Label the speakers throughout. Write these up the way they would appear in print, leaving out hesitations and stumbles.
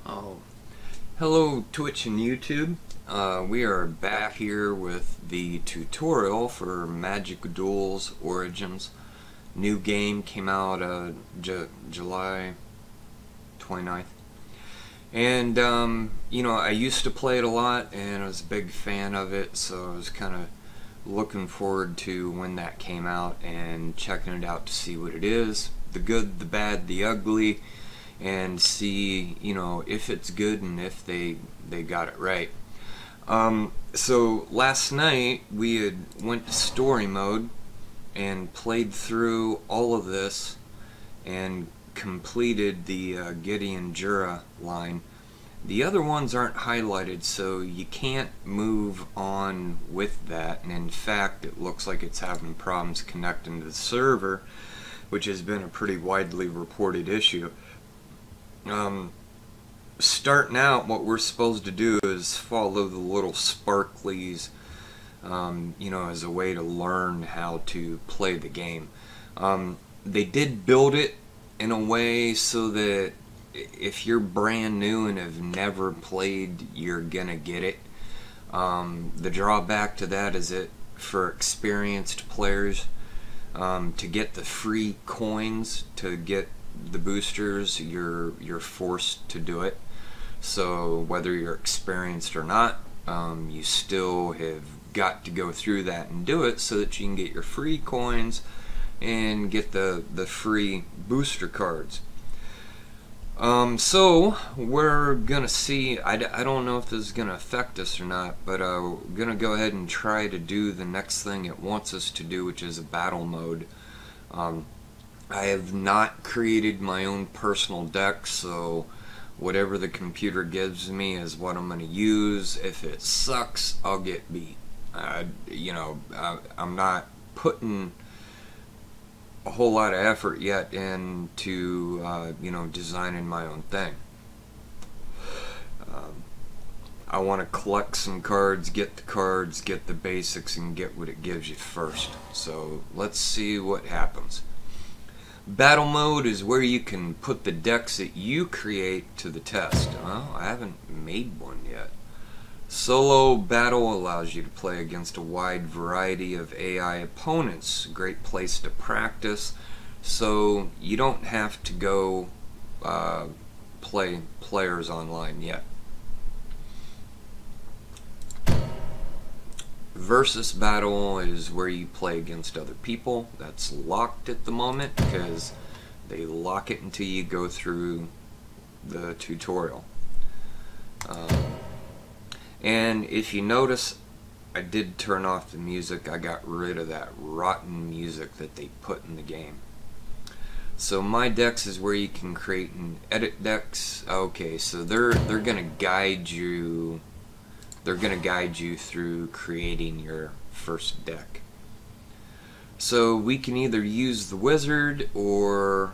Speaker 1: Oh, hello Twitch and YouTube. We are back here with the tutorial for Magic Duels Origins. New game came out July 29th. And, I used to play it a lot and I was a big fan of it, so I was kind of looking forward to when that came out and checking it out to see what it is. The good, the bad, the ugly, and see, if it's good and if they got it right. So last night we had went to story mode and played through all of this and completed the Gideon Jura line. The other ones aren't highlighted, so you can't move on with that, and in fact it looks like it's having problems connecting to the server, which has been a pretty widely reported issue. Starting out, what we're supposed to do is follow the little sparklies, as a way to learn how to play the game. They did build it in a way so that if you're brand new and have never played, you're gonna get it. The drawback to that is that for experienced players, to get the free coins to get the boosters, you're forced to do it. So whether you're experienced or not, you still have got to go through that and do it so that you can get your free coins and get the free booster cards. So we're gonna see, I don't know if this is gonna affect us or not, but we're gonna go ahead and try to do the next thing it wants us to do, which is a battle mode. I have not created my own personal deck, so whatever the computer gives me is what I'm going to use. If it sucks, I'll get beat. I'm not putting a whole lot of effort yet into, designing my own thing. I want to collect some cards, get the basics, and get what it gives you first. So let's see what happens. Battle mode is where you can put the decks that you create to the test. Well, I haven't made one yet. Solo battle allows you to play against a wide variety of AI opponents. Great place to practice, so you don't have to go play players online yet. Versus battle is where you play against other people. That's locked at the moment because they lock it until you go through the tutorial. And if you notice, I did turn off the music. I got rid of that rotten music that they put in the game. So my decks is where you can create and edit decks. Okay, so they're gonna guide you. They're going to guide you through creating your first deck. So we can either use the wizard, or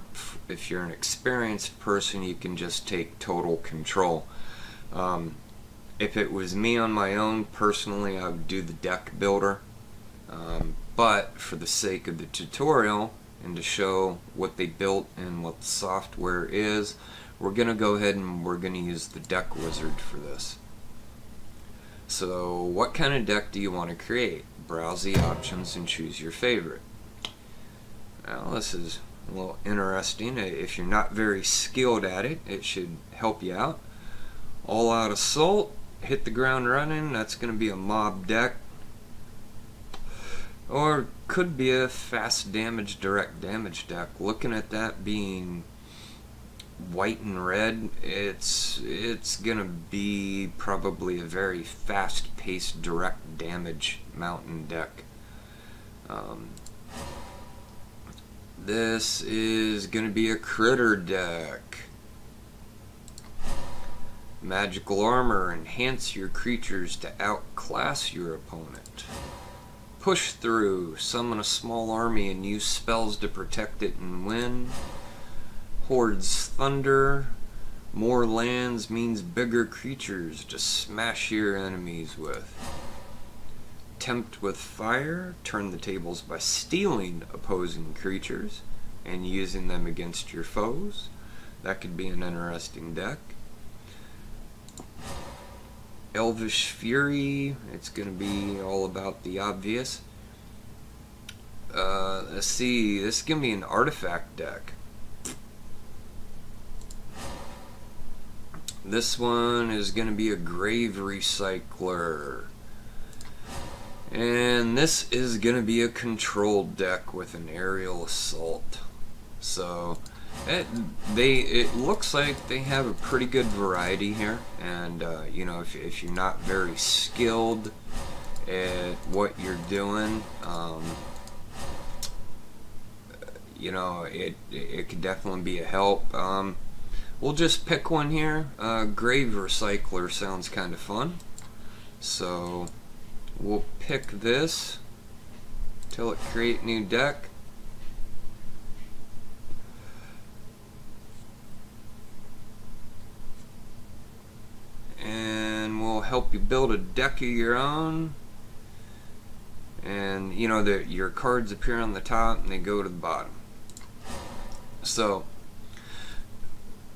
Speaker 1: if you're an experienced person, you can just take total control. If it was me on my own, personally, I would do the deck builder. But for the sake of the tutorial and to show what they built and what the software is, we're going to go ahead and we're going to use the deck wizard for this. So what kind of deck do you want to create? Browse the options and choose your favorite. Now this is a little interesting. If you're not very skilled at it, it should help you out. All out assault, hit the ground running, that's going to be a mob deck. Or could be a fast damage, direct damage deck. Looking at that being white and red, it's gonna be probably a very fast-paced direct damage mountain deck. This is gonna be a critter deck. Magical armor, enhance your creatures to outclass your opponent. Push through, summon a small army and use spells to protect it and win. Hordes thunder, more lands means bigger creatures to smash your enemies with. Tempt with fire, turn the tables by stealing opposing creatures and using them against your foes. That could be an interesting deck. Elvish Fury. It's going to be all about the obvious. Let's see. This is going to be an artifact deck. This one is going to be a Grave Recycler. And this is going to be a controlled deck with an aerial assault. So it looks like they have a pretty good variety here. And you know, if you're not very skilled at what you're doing, you know, it could definitely be a help. We'll just pick one here. Grave Recycler sounds kind of fun. So we'll pick this till it create new deck. And we'll help you build a deck of your own. And you know that your cards appear on the top and they go to the bottom. So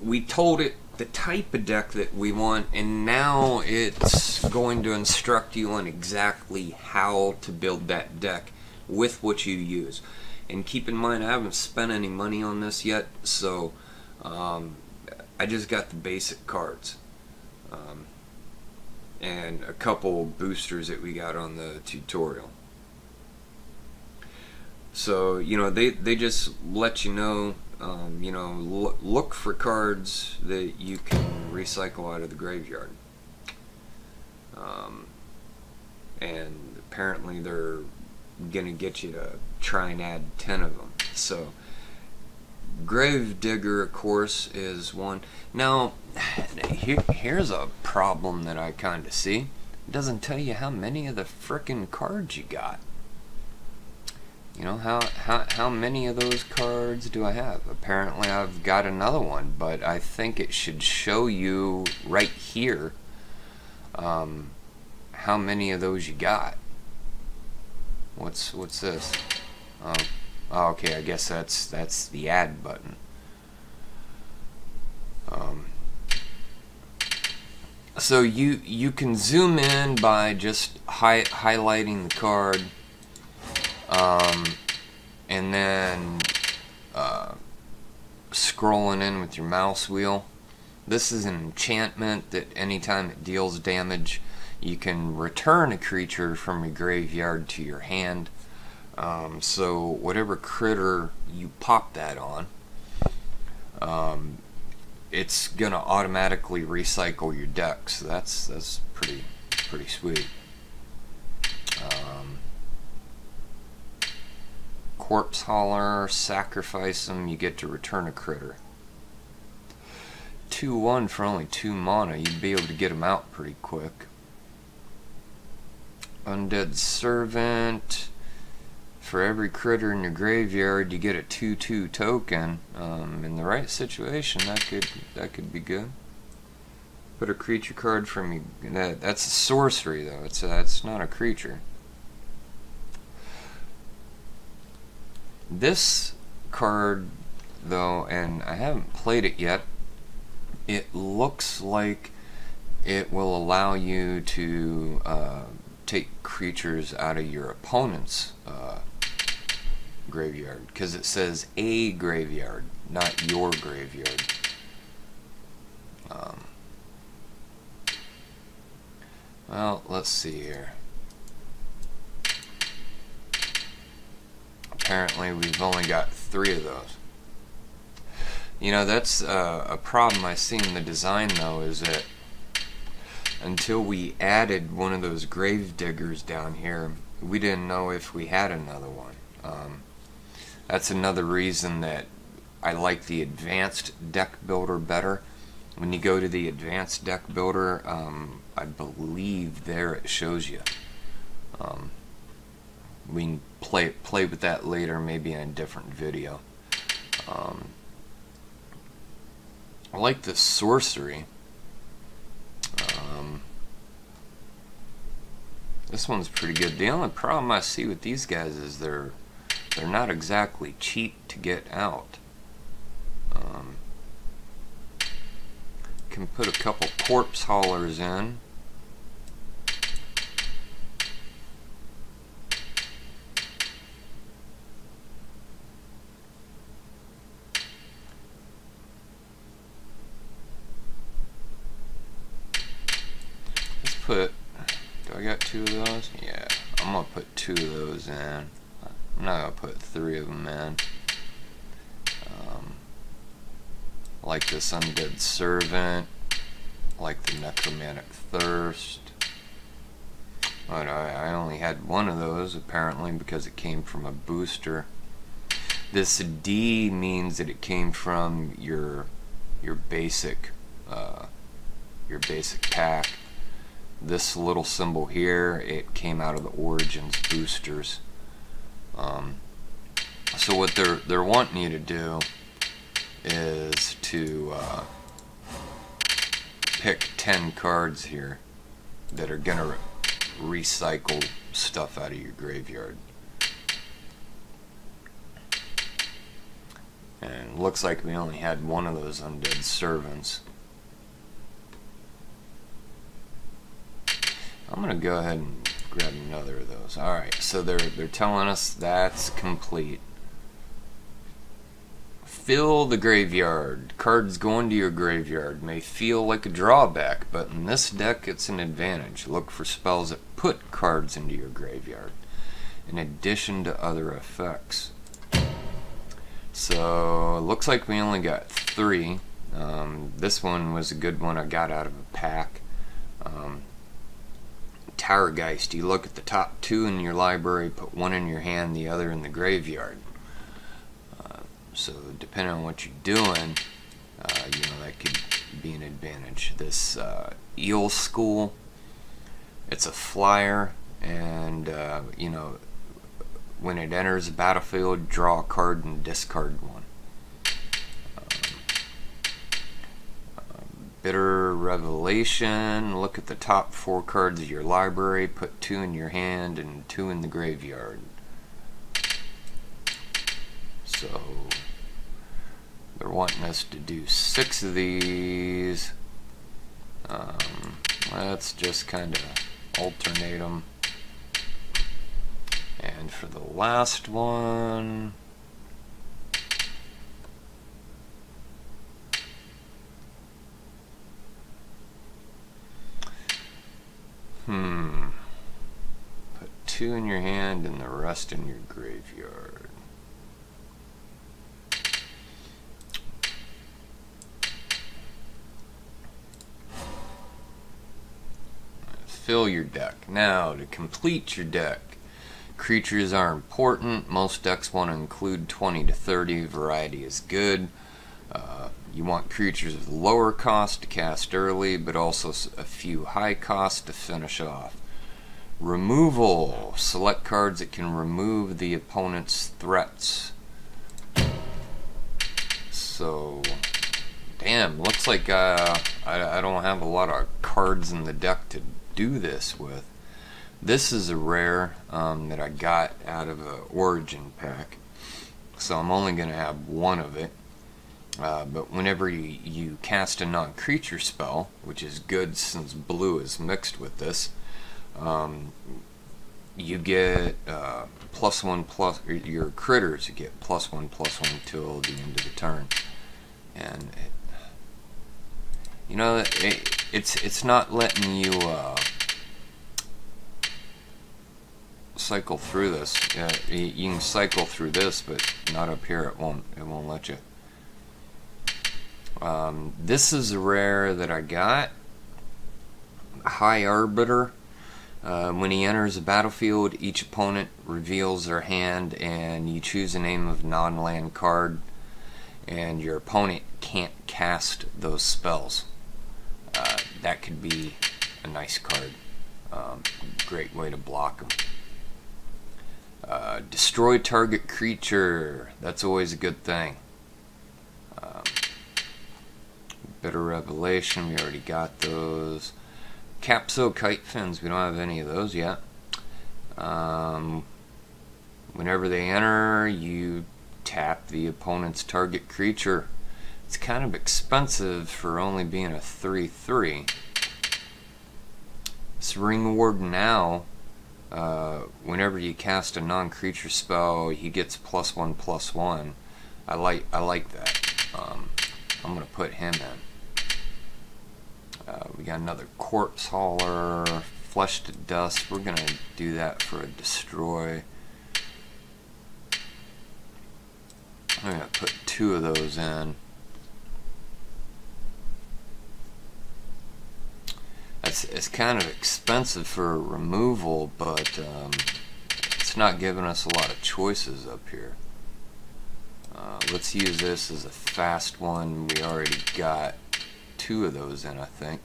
Speaker 1: we told it the type of deck that we want, and now it's going to instruct you on exactly how to build that deck with what you use. And keep in mind, I haven't spent any money on this yet, so I just got the basic cards and a couple boosters that we got on the tutorial. So you know, they just let you know, you know, look for cards that you can recycle out of the graveyard. And apparently they're gonna get you to try and add 10 of them. So Grave Digger, of course, is one. Now here's a problem that I kind of see. It doesn't tell you how many of the frickin' cards you got. You know, how many of those cards do I have? Apparently I've got another one, but I think it should show you right here how many of those you got. What's this? Oh, okay, I guess that's the add button. So you can zoom in by just highlighting the card. And then scrolling in with your mouse wheel. This is an enchantment that anytime it deals damage, you can return a creature from your graveyard to your hand. So whatever critter you pop that on, it's gonna automatically recycle your deck. So that's pretty sweet. Corpse Hauler, sacrifice them, you get to return a critter. 2/1 for only 2 mana, you'd be able to get them out pretty quick. Undead Servant, for every critter in your graveyard you get a 2/2 token. In the right situation that could be good. Put a creature card from you. That's a sorcery though, that's not a creature. This card, though, and I haven't played it yet, it looks like it will allow you to take creatures out of your opponent's graveyard, because it says a graveyard, not your graveyard. Well, let's see here. Apparently we've only got 3 of those. You know, that's a problem I see in the design though, is that until we added one of those grave diggers down here, we didn't know if we had another one. That's another reason that I like the advanced deck builder better. When you go to the advanced deck builder, I believe there it shows you. We can play with that later, maybe in a different video. I like the sorcery. This one's pretty good. The only problem I see with these guys is they're not exactly cheap to get out. Can put a couple corpse haulers in. put, do I got 2 of those? Yeah, I'm gonna put 2 of those in. I'm not gonna put 3 of them in. Like this Undead Servant, like the Necromantic Thirst. But I only had 1 of those apparently because it came from a booster. This D means that it came from your basic pack. This little symbol here, it came out of the Origins boosters. So what they're wanting you to do is to pick 10 cards here that are gonna recycle stuff out of your graveyard. And it looks like we only had 1 of those Undead Servants. I'm gonna go ahead and grab another of those. Alright, so they're telling us that's complete. Fill the graveyard. Cards going to your graveyard may feel like a drawback, but in this deck it's an advantage. Look for spells that put cards into your graveyard, in addition to other effects. So, it looks like we only got 3. This one was a good one I got out of a pack. Towergeist. You look at the top 2 in your library, put 1 in your hand, the other in the graveyard. So depending on what you're doing, you know, that could be an advantage. This Eel School, it's a flyer, and you know, when it enters the battlefield, draw a card and discard 1. Bitter Revelation, look at the top 4 cards of your library, put 2 in your hand and 2 in the graveyard. So they're wanting us to do 6 of these. Let's just kind of alternate them. And for the last one, put 2 in your hand and the rest in your graveyard. Fill your deck. Now, to complete your deck, creatures are important. Most decks want to include 20 to 30. Variety is good. You want creatures with lower cost to cast early, but also a few high cost to finish off. Removal. Select cards that can remove the opponent's threats. So, damn, looks like I don't have a lot of cards in the deck to do this with. This is a rare that I got out of an Origin pack, so I'm only going to have 1 of it. But whenever you cast a non-creature spell, which is good since blue is mixed with this, you get +1/+, your critters get +1/+1 till the end of the turn. And you know, it's not letting you cycle through this. You can cycle through this, but not up here. It won't let you. This is a rare that I got. High Arbiter. When he enters the battlefield, each opponent reveals their hand, and you choose a name of non-land card, and your opponent can't cast those spells. That could be a nice card. Great way to block them. Destroy target creature. That's always a good thing. Bitter Revelation, we already got those. Capso Kite Fins, we don't have any of those yet. Whenever they enter, you tap the opponent's target creature. It's kind of expensive for only being a 3/3. This Ring Ward Now, whenever you cast a non-creature spell, he gets +1/+1. I like that. I'm gonna put him in. We got another Corpse Hauler, Flesh to Dust. We're gonna do that for a destroy. I'm gonna put 2 of those in. It's kind of expensive for removal, but it's not giving us a lot of choices up here. Let's use this as a fast one. We already got 2 of those in, I think.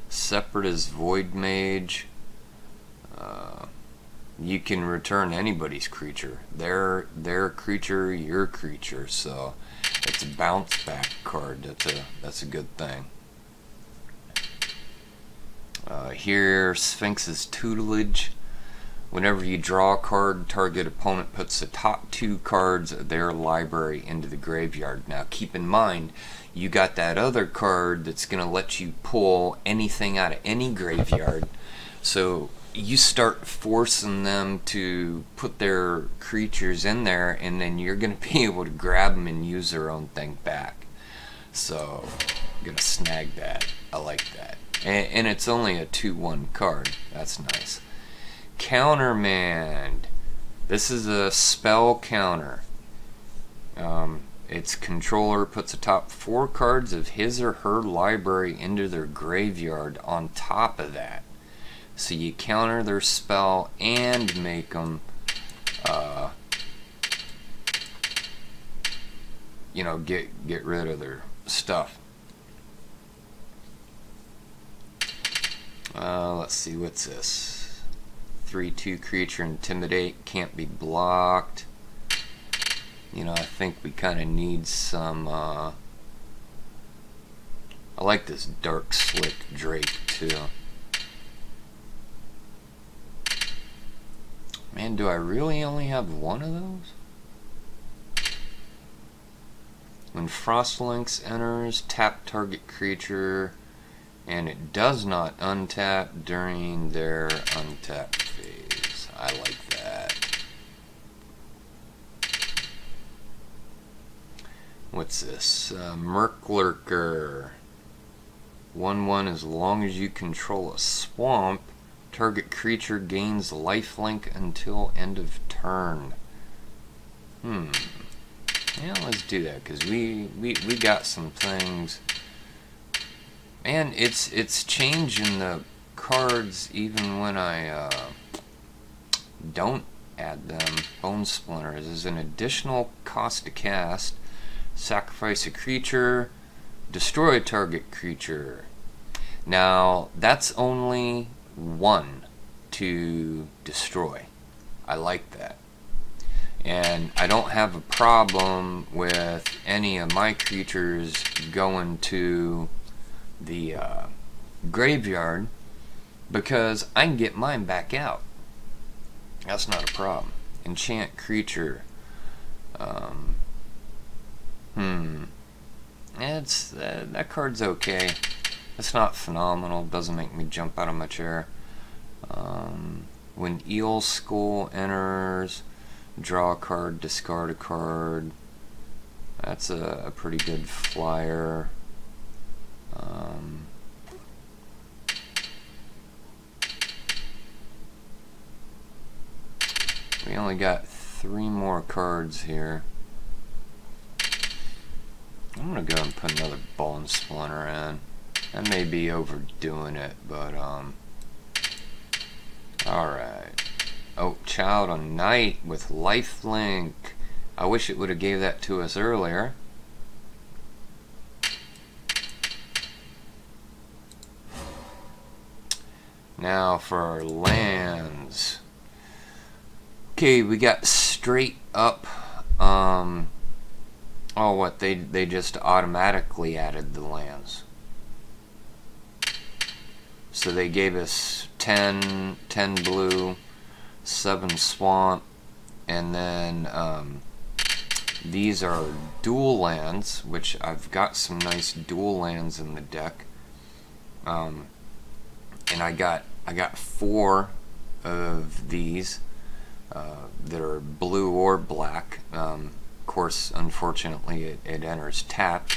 Speaker 1: Separatist Void Mage. You can return anybody's creature. Their creature, your creature. So it's a bounce back card. That's a good thing. Here, Sphinx's Tutelage. Whenever you draw a card, target opponent puts the top 2 cards of their library into the graveyard. Now keep in mind, you got that other card that's going to let you pull anything out of any graveyard. So you start forcing them to put their creatures in there, and then you're going to be able to grab them and use their own thing back. So I'm going to snag that. I like that. And it's only a 2/1 card. That's nice. Countermand. This is a spell counter. Its controller puts the top 4 cards of his or her library into their graveyard on top of that. So you counter their spell and make them, you know, get rid of their stuff. Let's see, what's this? 3/2 creature, Intimidate, can't be blocked. You know, I think we kind of need some, I like this Dark Slick Drake too. Man, do I really only have 1 of those? When Frostlinks enters, tap target creature, and it does not untap during their untap phase. I like that. What's this? Murklurker. 1/1, as long as you control a swamp, target creature gains lifelink until end of turn. Yeah, let's do that, because we got some things. Man, it's changing the cards even when I don't add them. Bone Splinters is an additional cost to cast. Sacrifice a creature, destroy a target creature. Now that's only 1 to destroy. I like that. And I don't have a problem with any of my creatures going to the graveyard, because I can get mine back out. That's not a problem. Enchant creature. It's that card's okay. It's not phenomenal. Doesn't make me jump out of my chair. When Eel Skull enters, draw a card, discard a card. That's a pretty good flyer. We only got 3 more cards here. I'm gonna go and put another Bone Splinter in. I may be overdoing it, but alright. Oh, Child of Night with lifelink. I wish it would have gave that to us earlier. Now for our lands. Okay, we got straight up. Oh, what, they just automatically added the lands. So they gave us 10 blue, 7 swamp, and then these are dual lands, which I've got some nice dual lands in the deck. And I got 4 of these that are blue or black. Of course, unfortunately, it enters tapped.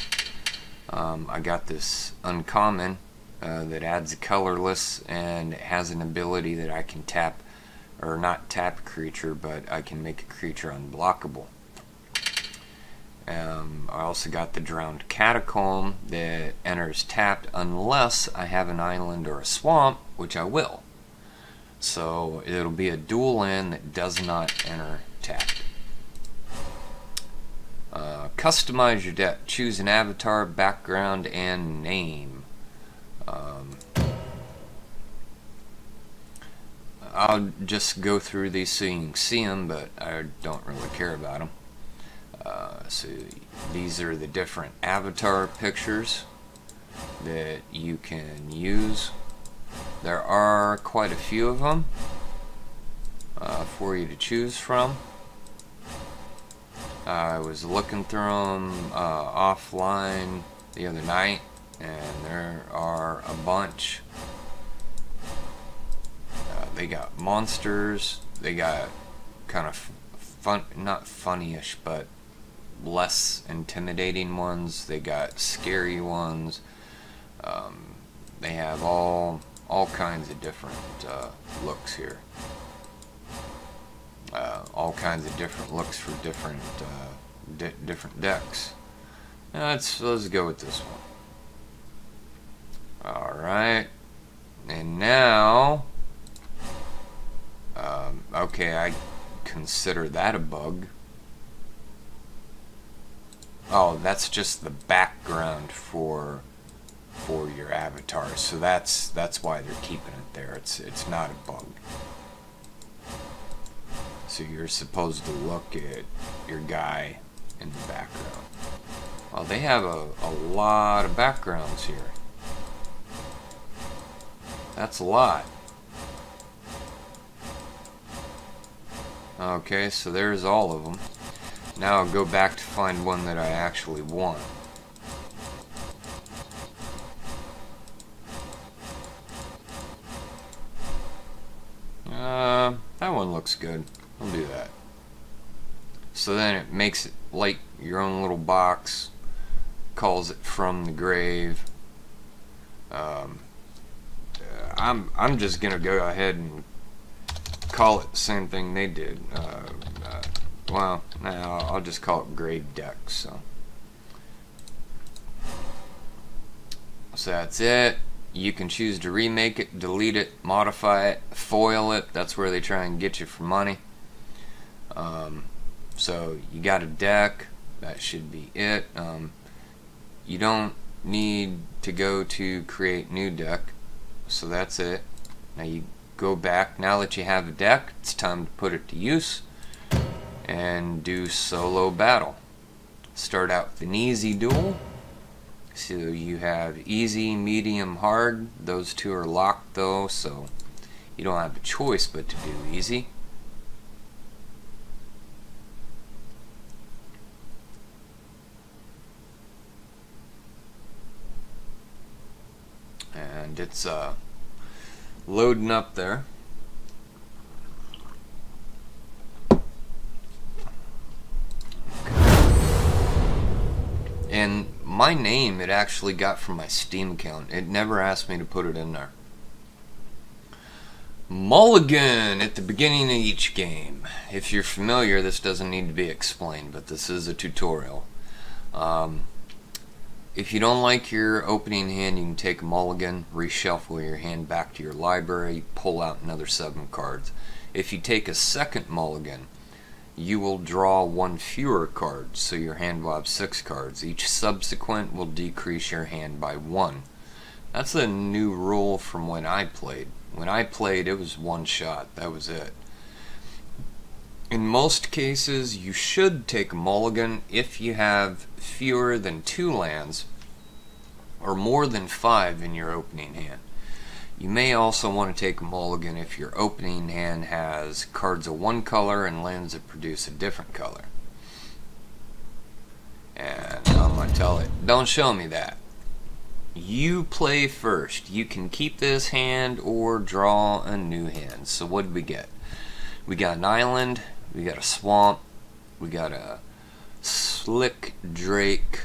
Speaker 1: I got this uncommon that adds a colorless, and it has an ability that I can tap, or not tap a creature, but I can make a creature unblockable. I also got the Drowned Catacomb that enters tapped unless I have an island or a swamp, which I will. So it'll be a dual land that does not enter tapped. Customize your deck. Choose an avatar, background, and name. I'll just go through these so you can see them, but I don't really care about them. So these are the different avatar pictures that you can use. There are quite a few of them for you to choose from. I was looking through them offline the other night, and there are a bunch. They got monsters, they got kind of fun, not funny-ish, but less intimidating ones, they got scary ones. They have all kinds of different looks here. All kinds of different looks for different different decks. Let's go with this one. Alright, and now okay, I consider that a bug. Oh, that's just the background for your avatar, so that's why they're keeping it there. It's not a bug. So you're supposed to look at your guy in the background. Well, they have a lot of backgrounds here. That's a lot. Okay, so there's all of them. Now I'll go back to find one that I actually want. That one looks good. I'll do that. So then it makes it like your own little box, calls it from the grave. I'm just gonna go ahead and call it the same thing they did. Well, no, I'll just call it grave deck. So that's it. You can choose to remake it, delete it, modify it, foil it. That's where they try and get you for money. So you got a deck. That should be it. You don't need to go to create new deck. So that's it. Now you go back. Now that you have a deck, it's time to put it to use and do solo battle. Start out with an easy duel. So you have easy, medium, hard. Those two are locked though, so you don't have a choice but to do easy. And it's loading up there. And my name it actually got from my Steam account. It never asked me to put it in there. Mulligan at the beginning of each game. If you're familiar, this doesn't need to be explained, but this is a tutorial. If you don't like your opening hand, you can take a mulligan, reshuffle your hand back to your library, pull out another 7 cards. If you take a second mulligan, you will draw 1 fewer cards, so your hand will have 6 cards. Each subsequent will decrease your hand by 1. That's a new rule from when I played. When I played, it was 1 shot. That was it. In most cases, you should take a mulligan if you have fewer than 2 lands or more than 5 in your opening hand. You may also want to take a mulligan if your opening hand has cards of 1 color and lands that produce a different color. And I'm going to tell it, don't show me that. You play first. You can keep this hand or draw a new hand. So what did we get? We got an island, we got a swamp, we got a Slick Drake,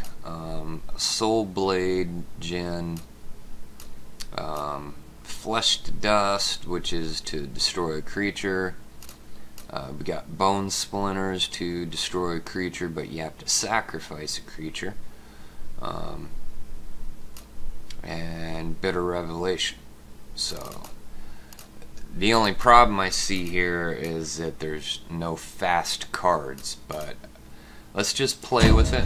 Speaker 1: Soul Blade, Djinn, Flesh to Dust, which is to destroy a creature. We got Bone Splinters to destroy a creature, but you have to sacrifice a creature. And Bitter Revelation. So the only problem I see here is that there's no fast cards, but let's just play with it.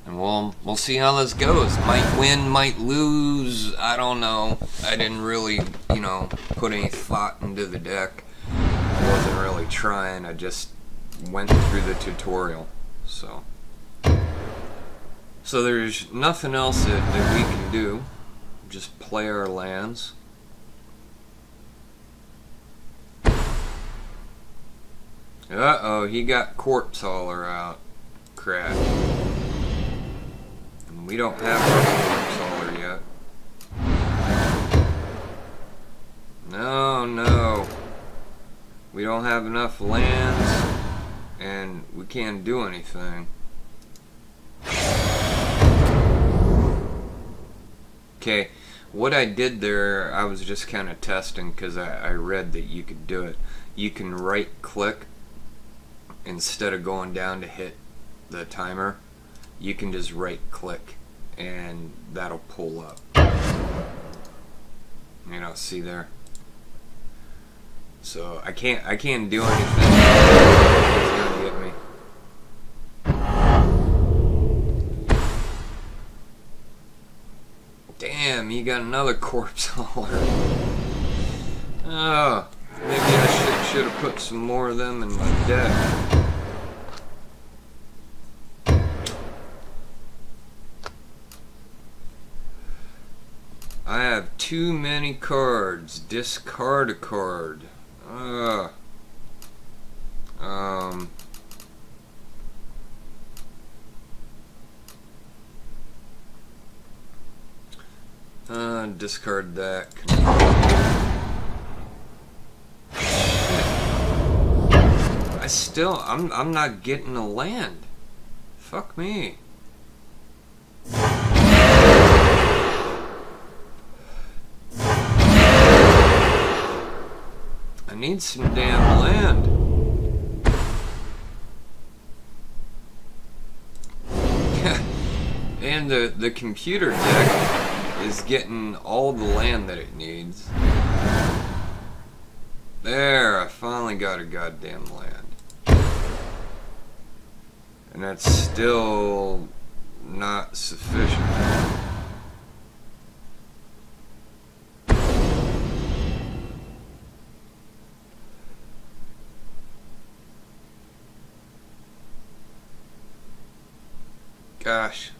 Speaker 1: And we'll see how this goes. Might win, might lose, I don't know. I didn't really, put any thought into the deck. I wasn't really trying, I just went through the tutorial. So there's nothing else that we can do. Just play our lands. Uh-oh, he got Corpse Hauler out. Crap. And we don't have our Corpse Hauler yet. No. We don't have enough lands, and we can't do anything. Okay, what I did there, I was just kind of testing because I read that you could do it. You can right click instead of going down to hit the timer. You can just right click and that'll pull up. See there. So I can't do anything. He's gonna get me. Damn, you got another Corpse Hauler. Oh, maybe I should have put some more of them in my deck. I have too many cards. Discard a card. Discard that. I'm not getting a land. Fuck me. I need some damn land. And the computer deck is getting all the land that it needs. There, I finally got a goddamn land. And that's still not sufficient. Gosh.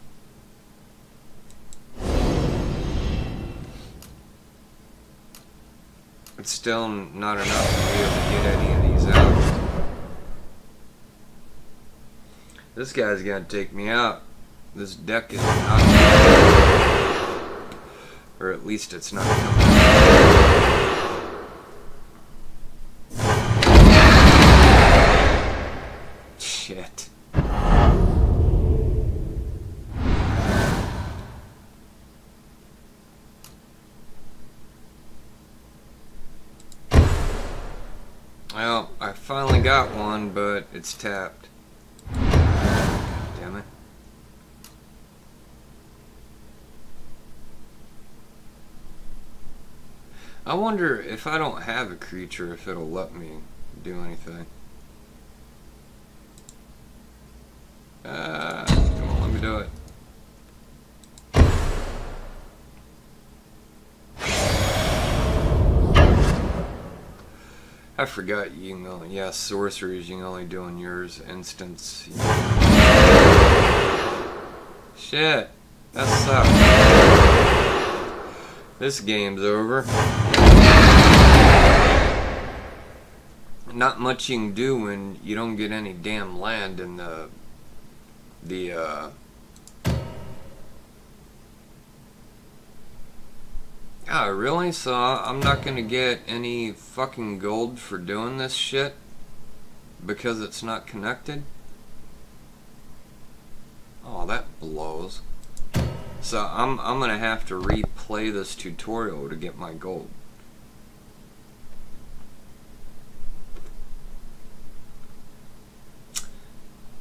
Speaker 1: It's still not enough to be able to get any of these out. This guy's gonna take me out. This deck is not coming. Or at least it's not coming. Shit. Well, I finally got one, but it's tapped. Damn it. I wonder if I don't have a creature, if it'll let me do anything. It won't let me do it. I forgot you can only, yeah, sorceries you can only do in yours instance. Shit, that sucks. This game's over. Not much you can do when you don't get any damn land in the Yeah, really? So I'm not gonna get any fucking gold for doing this shit? Because it's not connected? blows. So I'm gonna have to replay this tutorial to get my gold.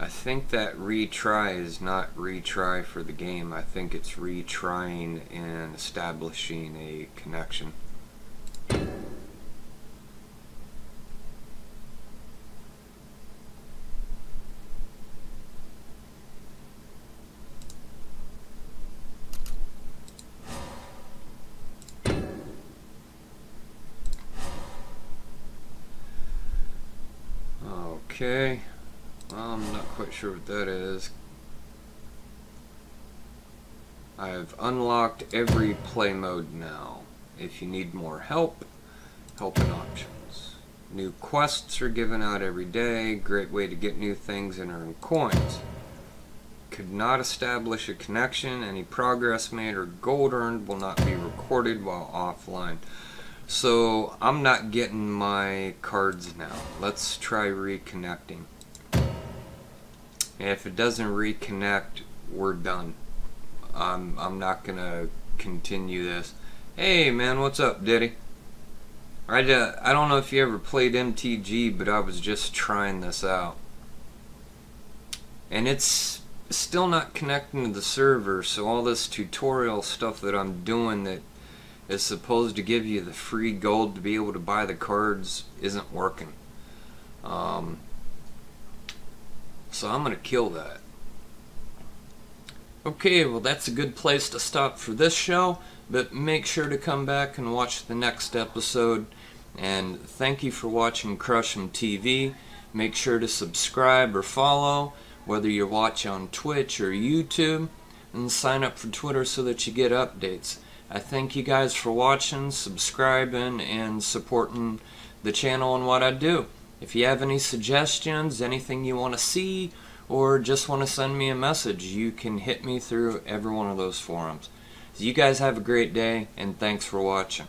Speaker 1: I think that retry is not retry for the game. I think it's retrying and establishing a connection. Okay. Well, I'm not quite sure what that is. I've unlocked every play mode now. If you need more help, help and options. New quests are given out every day. Great way to get new things and earn coins. Could not establish a connection. Any progress made or gold earned will not be recorded while offline. So I'm not getting my cards now. Let's try reconnecting. If it doesn't reconnect, we're done. I'm not gonna continue this. Hey man, what's up, Diddy? I don't know if you ever played MTG, but I was just trying this out, and it's still not connecting to the server. So all this tutorial stuff that I'm doing that is supposed to give you the free gold to be able to buy the cards isn't working. So I'm gonna kill that. Okay, well that's a good place to stop for this show, but make sure to come back and watch the next episode. And thank you for watching Crush'em TV. Make sure to subscribe or follow, whether you watch on Twitch or YouTube, and sign up for Twitter so that you get updates. I thank you guys for watching, subscribing, and supporting the channel and what I do. If you have any suggestions, anything you want to see, or just want to send me a message, you can hit me through every one of those forums. So you guys have a great day, and thanks for watching.